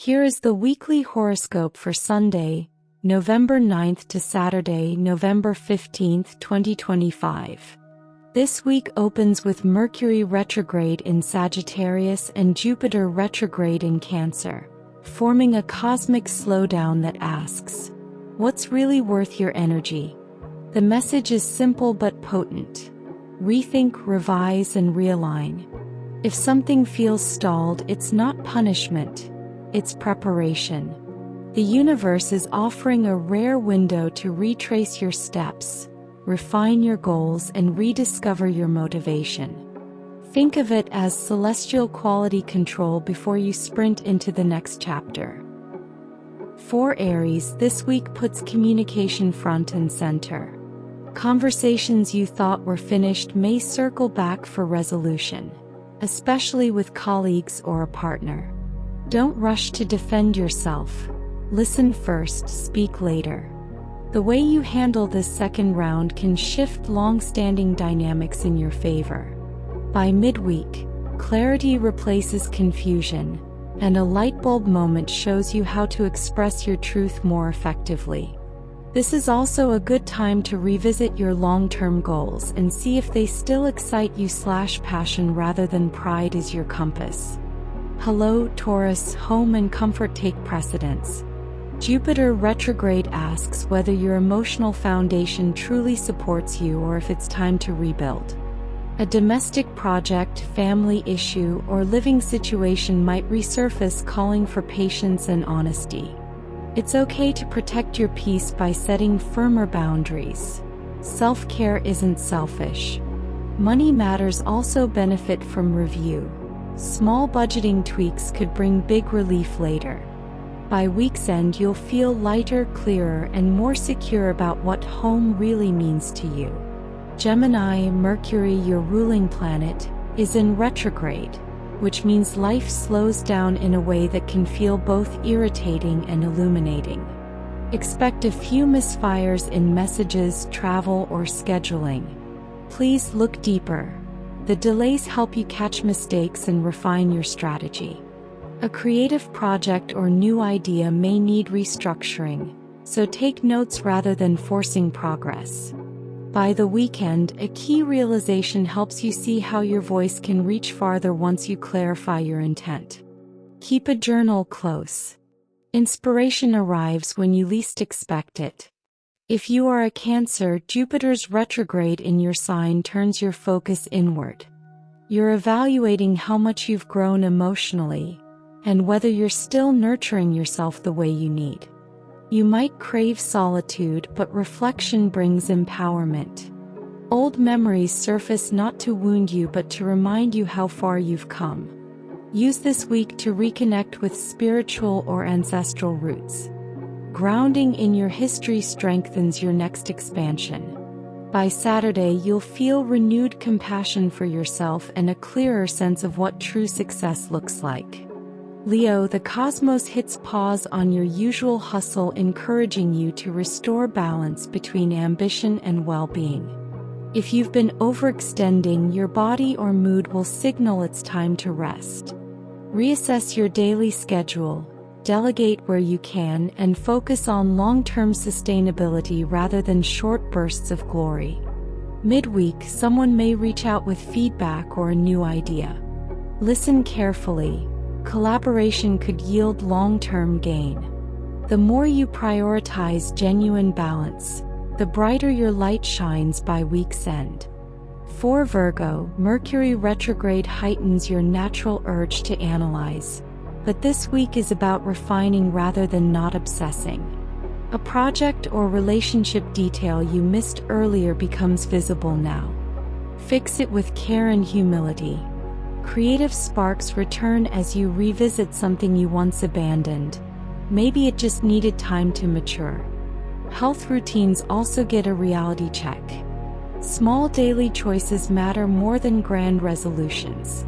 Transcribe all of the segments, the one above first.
Here is the weekly horoscope for Sunday, November 9th to Saturday, November 15th, 2025. This week opens with Mercury retrograde in Sagittarius and Jupiter retrograde in Cancer, forming a cosmic slowdown that asks, what's really worth your energy? The message is simple but potent. Rethink, revise, and realign. If something feels stalled, it's not punishment. It's preparation. The universe is offering a rare window to retrace your steps, refine your goals, and rediscover your motivation. Think of it as celestial quality control before you sprint into the next chapter. For Aries, this week puts communication front and center. Conversations you thought were finished may circle back for resolution, especially with colleagues or a partner. Don't rush to defend yourself. Listen first, speak later. The way you handle this second round can shift long-standing dynamics in your favor. By midweek, clarity replaces confusion, and a lightbulb moment shows you how to express your truth more effectively. This is also a good time to revisit your long-term goals and see if they still excite you/passion rather than pride is your compass. Hello, Taurus, home and comfort take precedence. Jupiter retrograde asks whether your emotional foundation truly supports you or if it's time to rebuild. A domestic project, family issue, or living situation might resurface, calling for patience and honesty. It's okay to protect your peace by setting firmer boundaries. Self-care isn't selfish. Money matters also benefit from review. Small budgeting tweaks could bring big relief later. By week's end, you'll feel lighter, clearer, and more secure about what home really means to you. Gemini, Mercury, your ruling planet, is in retrograde, which means life slows down in a way that can feel both irritating and illuminating. Expect a few misfires in messages, travel, or scheduling. Please look deeper. The delays help you catch mistakes and refine your strategy. A creative project or new idea may need restructuring, so take notes rather than forcing progress. By the weekend, a key realization helps you see how your voice can reach farther once you clarify your intent. Keep a journal close. Inspiration arrives when you least expect it. If you are a Cancer, Jupiter's retrograde in your sign turns your focus inward. You're evaluating how much you've grown emotionally, and whether you're still nurturing yourself the way you need. You might crave solitude, but reflection brings empowerment. Old memories surface not to wound you but to remind you how far you've come. Use this week to reconnect with spiritual or ancestral roots. Grounding in your history strengthens your next expansion. By Saturday, you'll feel renewed compassion for yourself and a clearer sense of what true success looks like. Leo, the cosmos hits pause on your usual hustle, encouraging you to restore balance between ambition and well-being. If you've been overextending, your body or mood will signal it's time to rest. Reassess your daily schedule, delegate where you can, and focus on long-term sustainability rather than short bursts of glory. Midweek, someone may reach out with feedback or a new idea. Listen carefully. Collaboration could yield long-term gain. The more you prioritize genuine balance, the brighter your light shines by week's end. For Virgo, Mercury retrograde heightens your natural urge to analyze, but this week is about refining rather than not obsessing. A project or relationship detail you missed earlier becomes visible now. Fix it with care and humility. Creative sparks return as you revisit something you once abandoned. Maybe it just needed time to mature. Health routines also get a reality check. Small daily choices matter more than grand resolutions.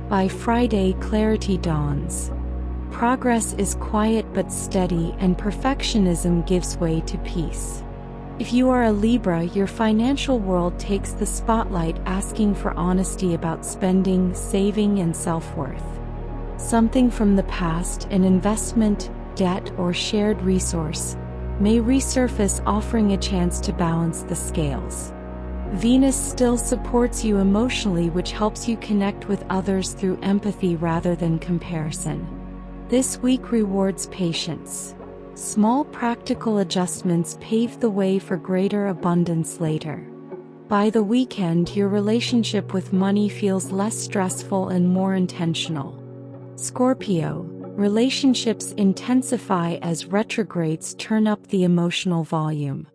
By Friday, clarity dawns. Progress is quiet but steady, and perfectionism gives way to peace. If you are a Libra, your financial world takes the spotlight, asking for honesty about spending, saving, and self-worth. Something from the past, an investment, debt, or shared resource, may resurface, offering a chance to balance the scales. Venus still supports you emotionally, which helps you connect with others through empathy rather than comparison. This week rewards patience. Small practical adjustments pave the way for greater abundance later. By the weekend, your relationship with money feels less stressful and more intentional. Scorpio, relationships intensify as retrogrades turn up the emotional volume.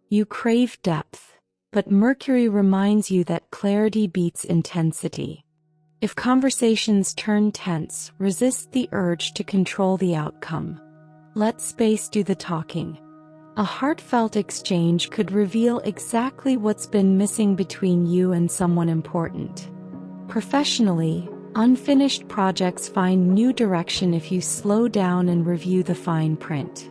You crave depth, but Mercury reminds you that clarity beats intensity. If conversations turn tense, resist the urge to control the outcome. Let space do the talking. A heartfelt exchange could reveal exactly what's been missing between you and someone important. Professionally, unfinished projects find new direction if you slow down and review the fine print.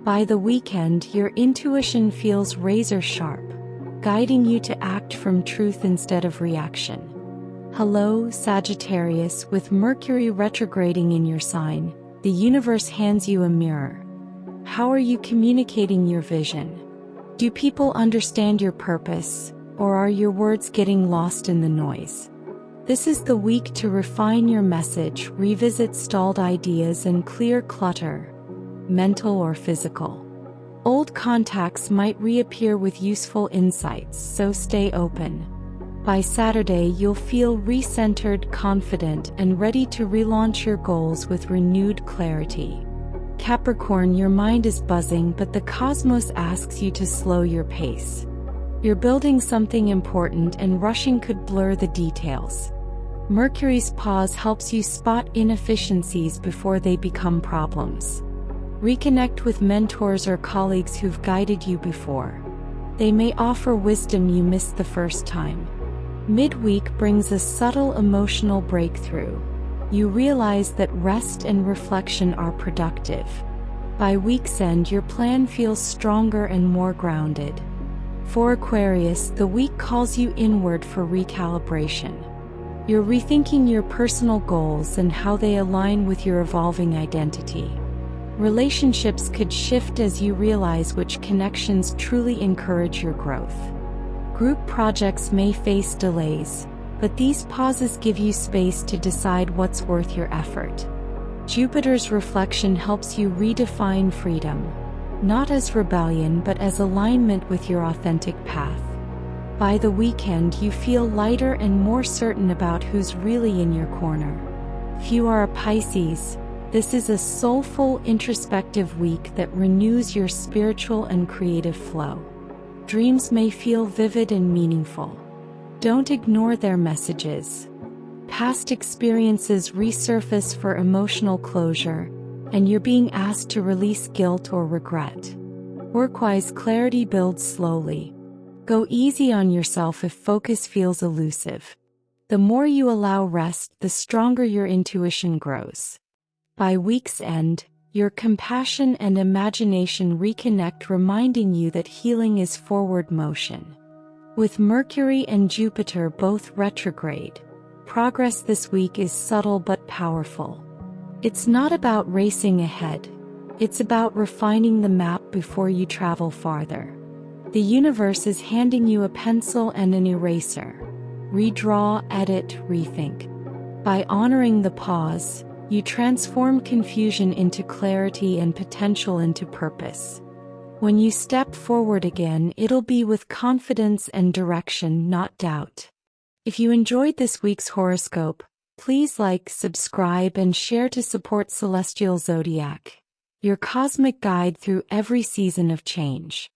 By the weekend, your intuition feels razor sharp, guiding you to act from truth instead of reaction. Hello, Sagittarius, with Mercury retrograding in your sign, the universe hands you a mirror. How are you communicating your vision? Do people understand your purpose, or are your words getting lost in the noise? This is the week to refine your message, revisit stalled ideas, and clear clutter, mental or physical. Old contacts might reappear with useful insights, so stay open. By Saturday, you'll feel recentered, confident, and ready to relaunch your goals with renewed clarity. Capricorn, your mind is buzzing, but the cosmos asks you to slow your pace. You're building something important, and rushing could blur the details. Mercury's pause helps you spot inefficiencies before they become problems. Reconnect with mentors or colleagues who've guided you before. They may offer wisdom you missed the first time. Midweek brings a subtle emotional breakthrough. You realize that rest and reflection are productive. By week's end, your plan feels stronger and more grounded. For Aquarius, the week calls you inward for recalibration. You're rethinking your personal goals and how they align with your evolving identity. Relationships could shift as you realize which connections truly encourage your growth. Group projects may face delays, but these pauses give you space to decide what's worth your effort. Jupiter's reflection helps you redefine freedom, not as rebellion but as alignment with your authentic path. By the weekend, you feel lighter and more certain about who's really in your corner. If you are a Pisces, this is a soulful, introspective week that renews your spiritual and creative flow. Dreams may feel vivid and meaningful. Don't ignore their messages. Past experiences resurface for emotional closure, and you're being asked to release guilt or regret. Work-wise, clarity builds slowly. Go easy on yourself if focus feels elusive. The more you allow rest, the stronger your intuition grows. By week's end, your compassion and imagination reconnect, reminding you that healing is forward motion. With Mercury and Jupiter both retrograde, progress this week is subtle but powerful. It's not about racing ahead. It's about refining the map before you travel farther. The universe is handing you a pencil and an eraser. Redraw, edit, rethink. By honoring the pause, you transform confusion into clarity and potential into purpose. When you step forward again, it'll be with confidence and direction, not doubt. If you enjoyed this week's horoscope, please like, subscribe, and share to support Celestial Zodiac, your cosmic guide through every season of change.